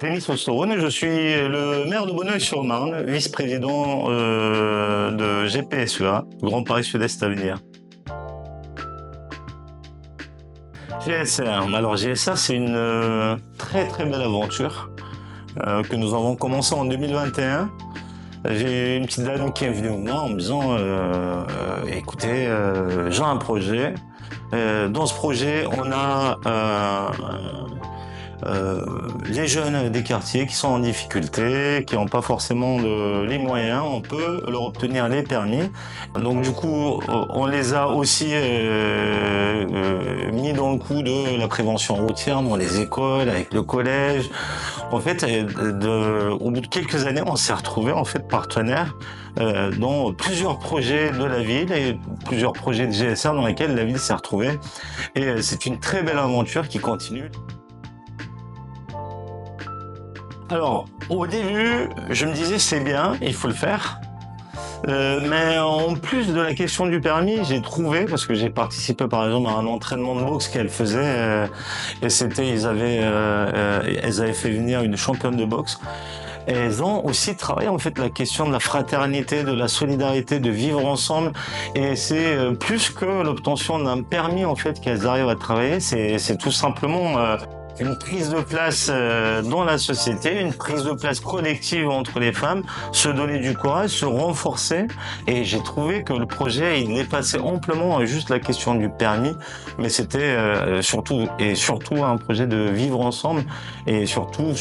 Denis Osterone, je suis le maire de Bonneuil-sur-Marne, vice-président de GPSEA, Grand Paris Sud-Est Avenir. GSR, alors GSR c'est une très très belle aventure que nous avons commencé en 2021. J'ai une petite dame qui est venue me voir en me disant écoutez, j'ai un projet. Dans ce projet, on a les jeunes des quartiers qui sont en difficulté, qui n'ont pas forcément les moyens, on peut leur obtenir les permis. Donc du coup, on les a aussi mis dans le coup de la prévention routière dans les écoles, avec le collège. En fait, au bout de quelques années, on s'est retrouvés en fait partenaires dans plusieurs projets de la ville et plusieurs projets de GSR dans lesquels la ville s'est retrouvée. Et c'est une très belle aventure qui continue. Alors, au début, je me disais c'est bien, il faut le faire. Mais en plus de la question du permis, j'ai trouvé, parce que j'ai participé par exemple à un entraînement de boxe qu'elle faisait, et c'était, elles avaient fait venir une championne de boxe. Et elles ont aussi travaillé en fait la question de la fraternité, de la solidarité, de vivre ensemble. Et c'est plus que l'obtention d'un permis en fait qu'elles arrivent à travailler, c'est tout simplement une prise de place dans la société, une prise de place collective entre les femmes, se donner du courage, se renforcer. Et j'ai trouvé que le projet, il dépassait amplement juste la question du permis, mais c'était surtout un projet de vivre ensemble et surtout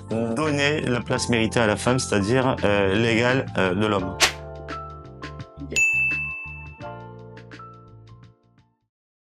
donner la place méritée à la femme, c'est-à-dire l'égale de l'homme.